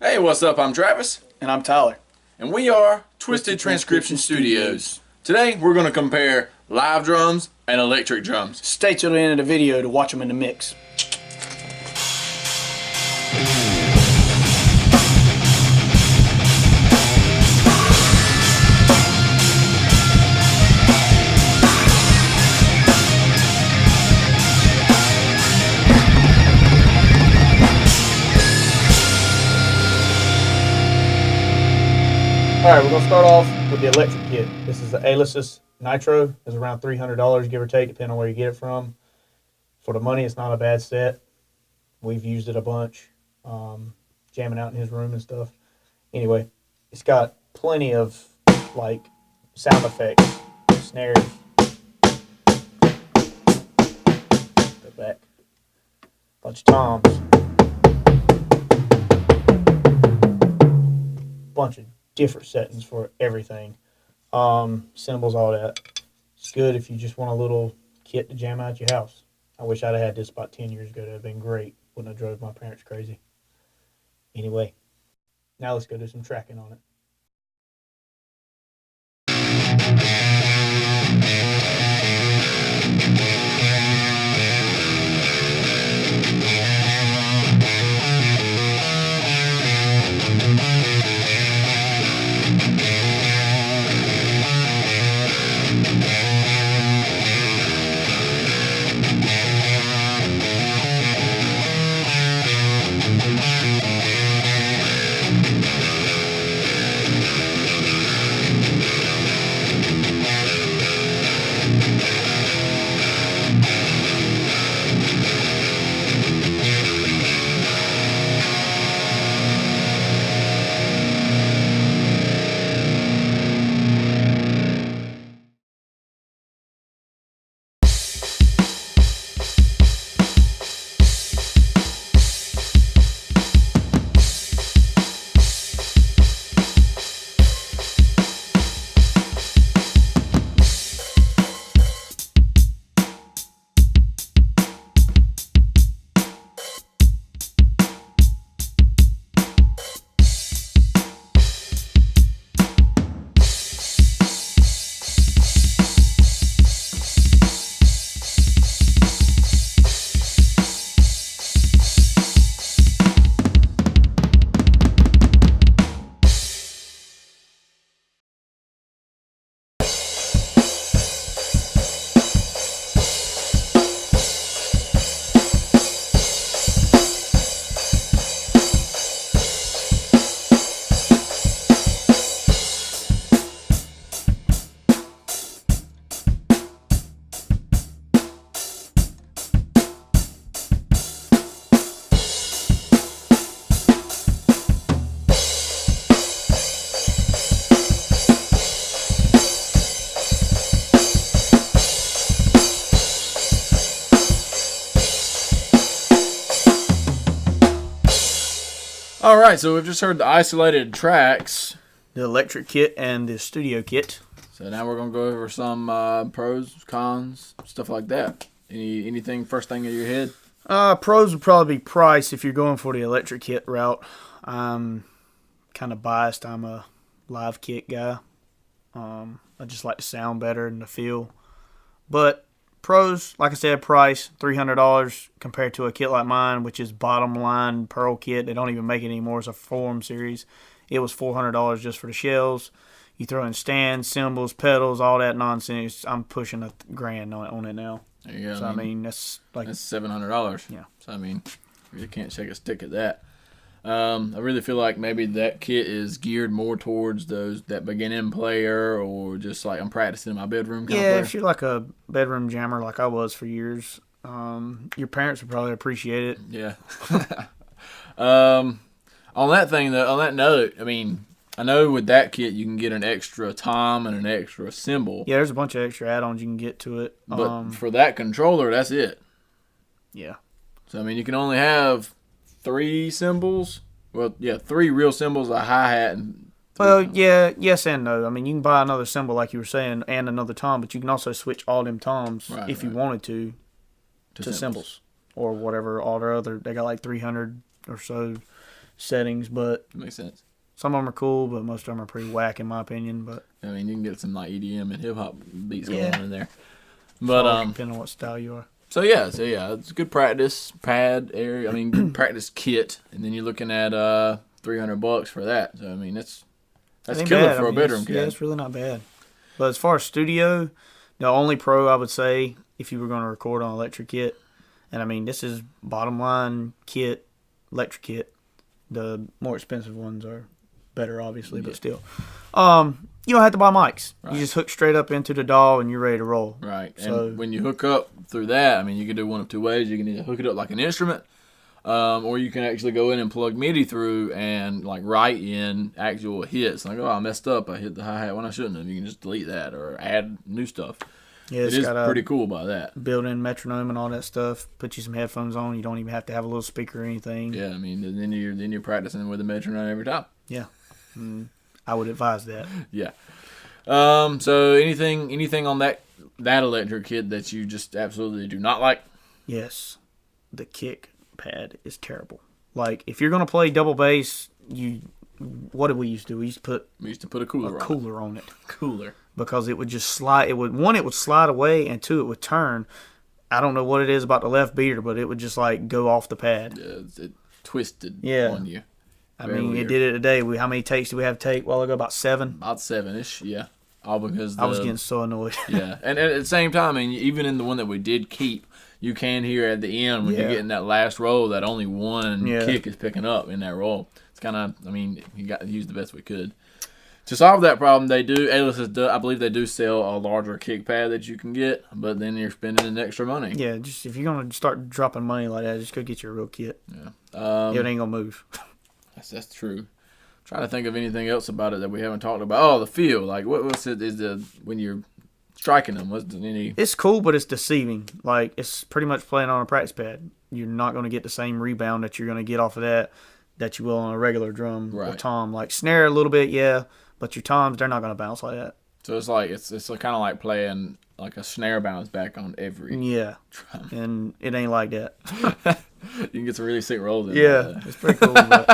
Hey, what's up? I'm Travis, And I'm Tyler. and we are Twisted Transcription Studios. Today, we're going to compare live drums and electric drums. Stay till the end of the video to watch them in the mix. Alright, we're going to start off with the electric kit. This is the Alesis Nitro. It's around $300, give or take, depending on where you get it from. For the money, it's not a bad set. We've used it a bunch, jamming out in his room and stuff. Anyway, it's got plenty of, like, sound effects, snares. Go back. Bunch of toms. Bunch of different settings for everything. Cymbals, all that. It's good if you just want a little kit to jam out your house. I wish I'd have had this about 10 years ago. That would have been great. Wouldn't have drove my parents crazy. Anyway, now let's go do some tracking on it. All right, so we've just heard the isolated tracks. The electric kit and the studio kit. So now we're going to go over some pros, cons, stuff like that. Anything first thing in your head? Pros would probably be price if you're going for the electric kit route. I'm kind of biased. I'm a live kit guy. I just like the sound better and the feel. But pros, like I said, price $300 compared to a kit like mine, which is bottom line Pearl kit. They don't even make it anymore. It's a Forum series. It was $400 just for the shells. You throw in stands, cymbals, pedals, all that nonsense. I'm pushing $1,000 on it now. There you go. So I mean, that's $700. Yeah. So I mean, you really can't shake a stick at that. I really feel like maybe that kit is geared more towards that beginning player, or just like I'm practicing in my bedroom kind of player. If you're like a bedroom jammer like I was for years, your parents would probably appreciate it. Yeah. On that note, I mean, I know with that kit you can get an extra tom and an extra cymbal. Yeah, there's a bunch of extra add-ons you can get to it. But for that controller, that's it. Yeah. So I mean, you can only have 3 cymbals. Well, yeah, 3 real cymbals, a hi-hat, and Well, yeah, yes and no. I mean, you can buy another cymbal, like you were saying, and another tom, but you can also switch all them toms if you wanted to cymbals or whatever. All their other, they got like 300 or so settings, but Makes sense. some of them are cool, but most of them are pretty whack in my opinion. But I mean, you can get some like EDM and hip hop beats Yeah. going on in there. But depending on what style you are. so yeah, it's a good practice pad area. I mean, good practice kit, and then you're looking at $300 for that. So I mean, that's Ain't killer bad. for a bedroom Yeah, kit. it's really not bad. But as far as studio, the only pro I would say if you were going to record on electric kit, and I mean this is bottom line kit, electric kit. The more expensive ones are better, obviously, but still, you don't have to buy mics. Right. You just hook straight up into the DAW and you're ready to roll. Right. So- And when you hook up through that, I mean, you can do one of two ways. You can either hook it up like an instrument, or you can actually go in and plug MIDI through and like write in actual hits. Like, oh, I messed up. I hit the hi-hat when I shouldn't have. You can just delete that or add new stuff. Yeah, It it's is got pretty a cool by that. built-in metronome and all that stuff. Put you some headphones on. You don't even have to have a little speaker or anything. Yeah, I mean, and then you're practicing with the metronome every time. Yeah. I would advise that. Yeah. So anything on that electric kit that you just absolutely do not like? Yes, the kick pad is terrible. Like if you're gonna play double bass, what did we used to do? We used to put We used to put a cooler a on cooler on it it. Cooler. because it would just slide. It would slide away, and two, it would turn. I don't know what it is about the left beater, but it would just like go off the pad. It twisted Yeah. on you. I Very mean, weird. it did it today. How many takes did we have to take a while ago? About 7. About 7-ish, yeah. All because I was getting so annoyed. yeah, and at the same time, I mean, even in the one that we did keep, you can hear at the end when Yeah. you're getting that last roll that only one Yeah. kick is picking up in that roll. It's kind of, I mean, you got to use the best we could. To solve that problem, they do, I believe they do sell a larger kick pad that you can get, but then you're spending an extra money. Yeah, just if you're gonna start dropping money like that, just go get you a real kit. Yeah. It ain't gonna move. That's true. Trying to think of anything else about it that we haven't talked about. Oh, the feel. Like, what's it? Is the when you're striking them? What's any? It's cool, but it's deceiving. Like it's pretty much playing on a practice pad. You're not gonna get the same rebound that you're gonna get off of that you will on a regular drum or Right. tom. Like snare a little bit, yeah, but your toms they're not gonna bounce like that. So it's like it's kind of like playing like a snare bounce back on every Yeah, drum. and it ain't like that. You can get some really sick rolls in Yeah, there. it's pretty cool. But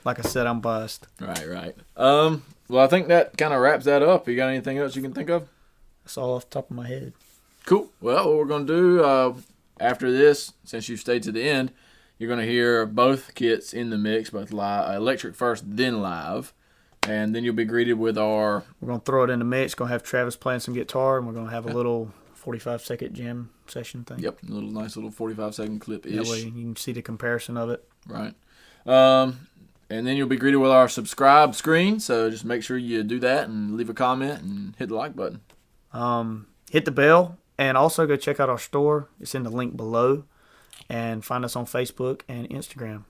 like I said, I'm biased. Right. Well, I think that kind of wraps that up. You got anything else you can think of? That's all off the top of my head. Cool. Well, what we're gonna do after this, since you've stayed to the end, you're gonna hear both kits in the mix, both live, electric first, then live, and then you'll be greeted with our We're gonna throw it in the mix. Gonna have Travis playing some guitar, and we're gonna have a little 45-second jam session thing. a little nice little 45-second clip ish. That way you can see the comparison of it. Right. And then you'll be greeted with our subscribe screen. So just make sure you do that and leave a comment and hit the like button. Hit the bell, and also go check out our store. It's in the link below, and find us on Facebook and Instagram.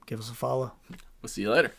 Give us a follow. We'll see you later.